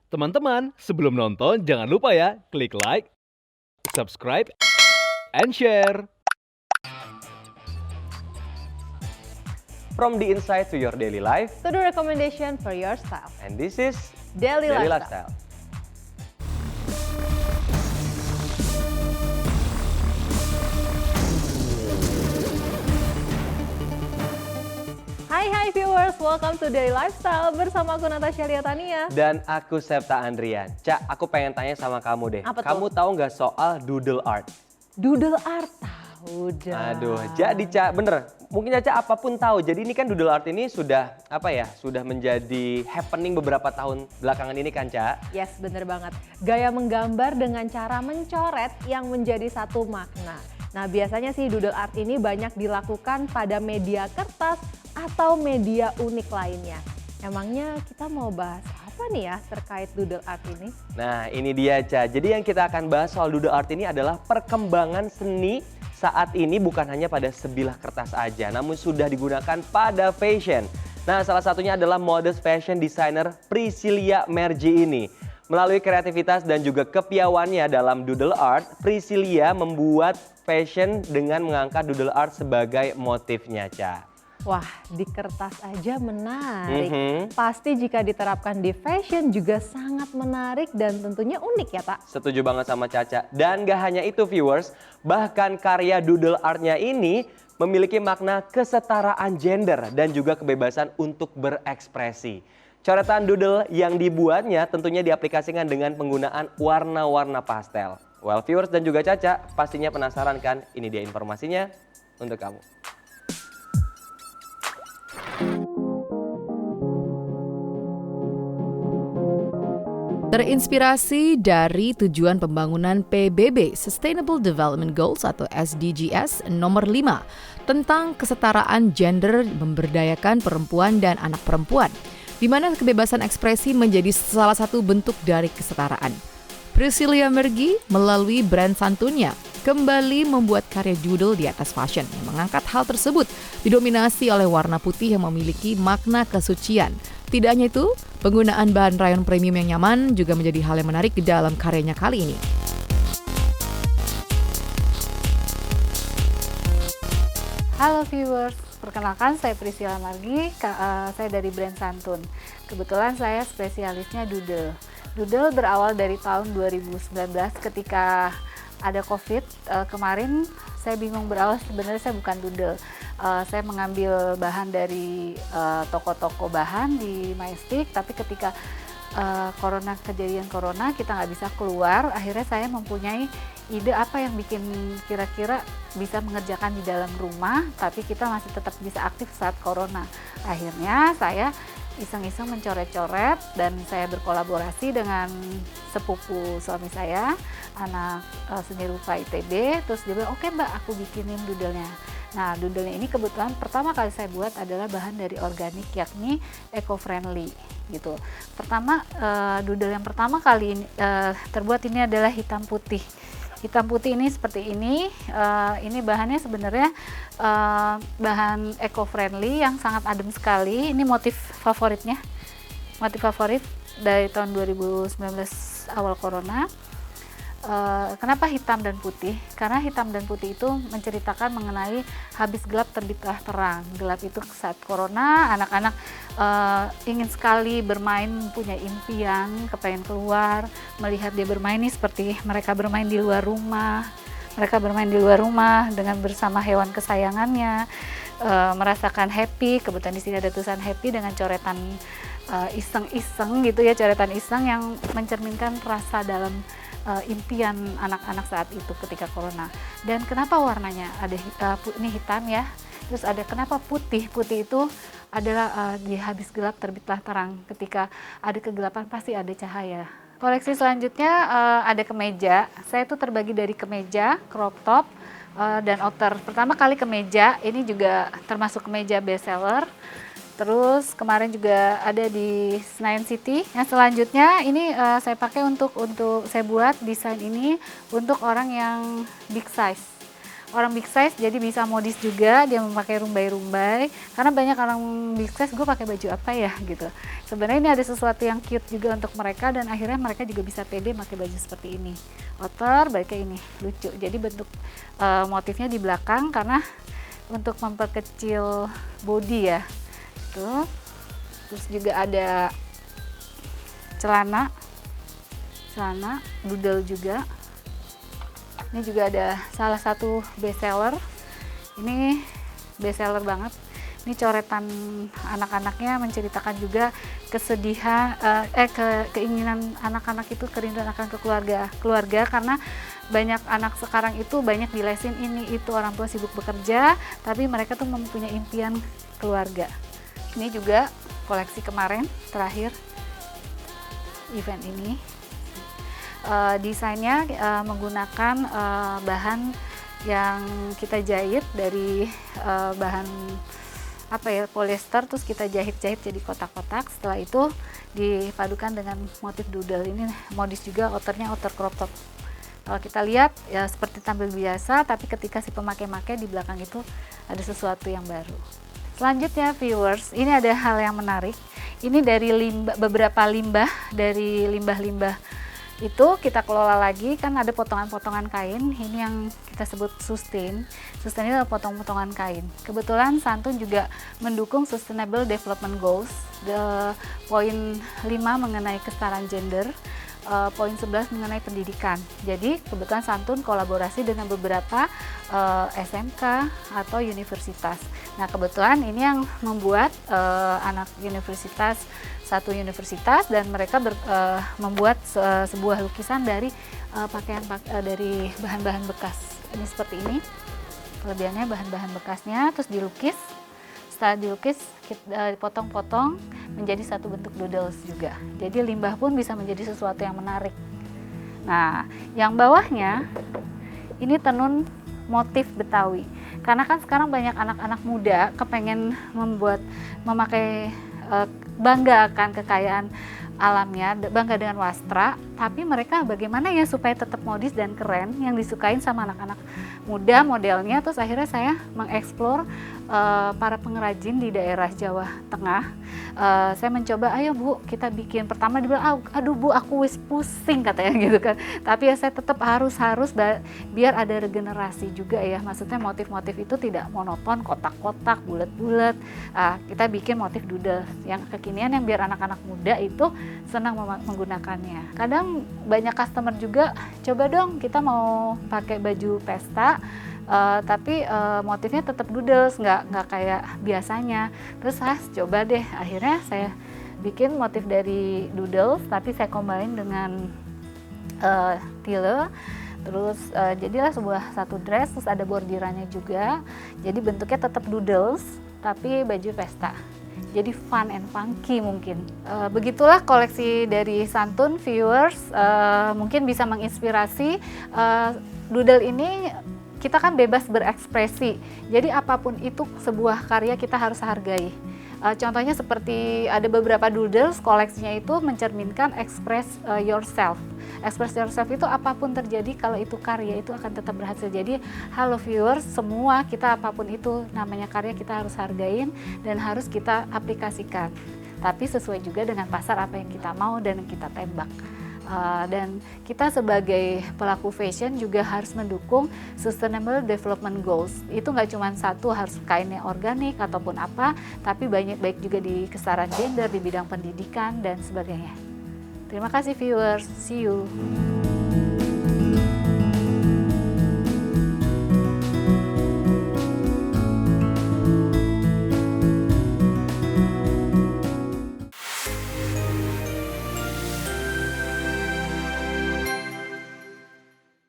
Teman-teman, sebelum nonton jangan lupa ya, klik like, subscribe, and share. From the inside to your daily life, To the recommendation for your style. and this is Daily Daily Lifestyle. Lifestyle. Hai viewers, welcome to Daily Lifestyle bersama aku Natasha Liatania. Dan aku Septa Andrian. Cak, aku pengen tanya sama kamu deh. Apa tuh? Kamu tahu nggak soal doodle art? Doodle art tahu dah. Aduh, jadi Cak, bener. Mungkin Caca apapun tahu. Jadi ini kan doodle art ini sudah sudah menjadi happening beberapa tahun belakangan ini kan, Cak? Yes, bener banget. Gaya menggambar dengan cara mencoret yang menjadi satu makna. Nah, biasanya sih doodle art ini banyak dilakukan pada media kertas atau media unik lainnya. Emangnya kita mau bahas apa nih ya terkait doodle art ini? Nah, ini dia, Cak. Jadi yang kita akan bahas soal doodle art ini adalah perkembangan seni saat ini bukan hanya pada sebilah kertas aja, namun sudah digunakan pada fashion. Nah, salah satunya adalah modest fashion designer Priscilia Mergy ini. Melalui kreativitas dan juga kepiawannya dalam doodle art, Priscilia membuat fashion dengan mengangkat doodle art sebagai motifnya, Ca. Wah, di kertas aja menarik. Pasti jika diterapkan di fashion juga sangat menarik dan tentunya unik ya, Tak? Setuju banget sama Caca. Dan gak hanya itu viewers, bahkan karya doodle artnya ini memiliki makna kesetaraan gender dan juga kebebasan untuk berekspresi. Coretan doodle yang dibuatnya tentunya diaplikasikan dengan penggunaan warna-warna pastel. Well viewers dan juga Caca pastinya penasaran kan? Ini dia informasinya untuk kamu. Terinspirasi dari tujuan pembangunan PBB Sustainable Development Goals atau SDGs nomor 5 tentang kesetaraan gender memberdayakan perempuan dan anak perempuan, di mana kebebasan ekspresi menjadi salah satu bentuk dari kesetaraan. Priscilia Mergy melalui brand santunnya kembali membuat karya doodle di atas fashion yang mengangkat hal tersebut didominasi oleh warna putih yang memiliki makna kesucian. Tidak hanya itu, penggunaan bahan rayon premium yang nyaman juga menjadi hal yang menarik di dalam karyanya kali ini. Halo viewers, perkenalkan saya Priscilia Mergy, saya dari brand Santun. Kebetulan saya spesialisnya doodle. Doodle berawal dari tahun 2019 ketika ada COVID. Kemarin saya bingung berawal, sebenarnya saya bukan doodle. Saya mengambil bahan dari toko-toko bahan di Majestic, tapi ketika kejadian corona kita nggak bisa keluar, akhirnya saya mempunyai ide apa yang bikin kira-kira bisa mengerjakan di dalam rumah tapi kita masih tetap bisa aktif saat corona. Akhirnya saya iseng-iseng mencoret-coret dan saya berkolaborasi dengan sepupu suami saya, anak seni rupa ITB. Terus dia bilang, oke Mbak, aku bikinin doodle-nya. Nah, doodle-nya ini kebetulan pertama kali saya buat adalah bahan dari organik, yakni eco-friendly gitu. Pertama, doodle yang pertama kali terbuat ini adalah hitam putih. Hitam putih ini seperti ini bahannya sebenarnya bahan eco-friendly yang sangat adem sekali. Ini motif favorit dari tahun 2019 awal corona. Kenapa hitam dan putih? Karena hitam dan putih itu menceritakan mengenai habis gelap terbitlah terang. Gelap itu saat corona, anak-anak ingin sekali bermain, punya impian, kepengen keluar, melihat dia bermain ini seperti mereka bermain di luar rumah. Mereka bermain di luar rumah dengan bersama hewan kesayangannya, merasakan happy. Kebetulan di sini ada tulisan happy dengan coretan iseng-iseng gitu ya, coretan iseng yang mencerminkan rasa dalam impian anak-anak saat itu ketika corona. Dan kenapa warnanya ada ini hitam ya, terus ada kenapa putih? Putih itu adalah di habis gelap terbitlah terang. Ketika ada kegelapan pasti ada cahaya. Koleksi selanjutnya ada kemeja. Saya tuh terbagi dari kemeja, crop top, dan outer. Pertama kali kemeja, ini juga termasuk kemeja bestseller. Terus kemarin juga ada di Senayan City. Yang selanjutnya ini saya pakai untuk saya buat desain ini untuk orang yang big size. orang big size jadi bisa modis juga, dia memakai rumbai-rumbai. Karena banyak orang big size, gue pakai baju apa ya gitu. Sebenarnya ini ada sesuatu yang cute juga untuk mereka, dan akhirnya mereka juga bisa pede pakai baju seperti ini. Outer kayak ini lucu. Jadi bentuk motifnya di belakang karena untuk memperkecil body ya. Tuh. Terus juga ada celana doodle juga. Ini juga ada salah satu best seller. Ini best seller banget. Ini coretan anak-anaknya menceritakan juga kesedihan, keinginan anak-anak itu, kerinduan akan keluarga karena banyak anak sekarang itu banyak dilesin ini itu, orang tua sibuk bekerja, tapi mereka tuh mempunyai impian keluarga. Ini juga koleksi kemarin terakhir event ini. Desainnya menggunakan bahan yang kita jahit dari bahan polyester, terus kita jahit-jahit jadi kotak-kotak. Setelah itu dipadukan dengan motif doodle. Ini modis juga, outernya outer crop top. Kalau kita lihat ya seperti tampil biasa, tapi ketika si pemakai-makai di belakang itu ada sesuatu yang baru. Selanjutnya viewers, ini ada hal yang menarik. Ini dari beberapa limbah dari limbah-limbah itu kita kelola lagi, kan ada potongan-potongan kain. Ini yang kita sebut sustain ini adalah potong-potongan kain. Kebetulan Santun juga mendukung Sustainable Development Goals, poin 5 mengenai kesetaraan gender, poin 11 mengenai pendidikan. Jadi kebetulan Santun kolaborasi dengan beberapa SMK atau universitas. Nah kebetulan ini yang membuat anak satu universitas, dan mereka membuat sebuah lukisan dari dari bahan-bahan bekas. Ini seperti ini kelebihannya, bahan-bahan bekasnya, terus dilukis. Setelah dilukis kita potong-potong menjadi satu bentuk doodles juga. Jadi limbah pun bisa menjadi sesuatu yang menarik. Nah yang bawahnya ini tenun motif Betawi, karena kan sekarang banyak anak-anak muda kepengen memakai bangga akan kekayaan alamnya, bangga dengan wastra, tapi mereka bagaimana ya supaya tetap modis dan keren yang disukain sama anak-anak muda modelnya. Terus akhirnya saya mengeksplor para pengrajin di daerah Jawa Tengah. Saya mencoba, ayo Bu kita bikin. Pertama dibilang, aduh Bu aku wis pusing katanya gitu kan, tapi ya saya tetap harus biar ada regenerasi juga ya, maksudnya motif-motif itu tidak monoton, kotak-kotak, bulat-bulat. Kita bikin motif doodle yang kekinian yang biar anak-anak muda itu senang menggunakannya. Kadang banyak customer juga, coba dong kita mau pakai baju pesta, tapi motifnya tetap doodles, nggak kayak biasanya. Terus coba deh, akhirnya saya bikin motif dari doodles, tapi saya combine dengan tile. Terus jadilah satu dress, terus ada bordirannya juga. Jadi bentuknya tetap doodles, tapi baju pesta. Jadi fun and funky mungkin. Begitulah koleksi dari Santun, viewers. Mungkin bisa menginspirasi. Doodle ini kita kan bebas berekspresi. Jadi apapun itu sebuah karya kita harus hargai. Contohnya seperti ada beberapa doodles, koleksinya itu mencerminkan express yourself. Express yourself itu apapun terjadi, kalau itu karya itu akan tetap berhasil. Jadi halo viewers, semua kita apapun itu namanya karya kita harus hargain dan harus kita aplikasikan. Tapi sesuai juga dengan pasar apa yang kita mau dan yang kita tembak. Dan kita sebagai pelaku fashion juga harus mendukung Sustainable Development Goals. Itu nggak cuma satu, harus kainnya organik ataupun apa, tapi baik juga di kesetaraan gender, di bidang pendidikan dan sebagainya. Terima kasih viewers, see you.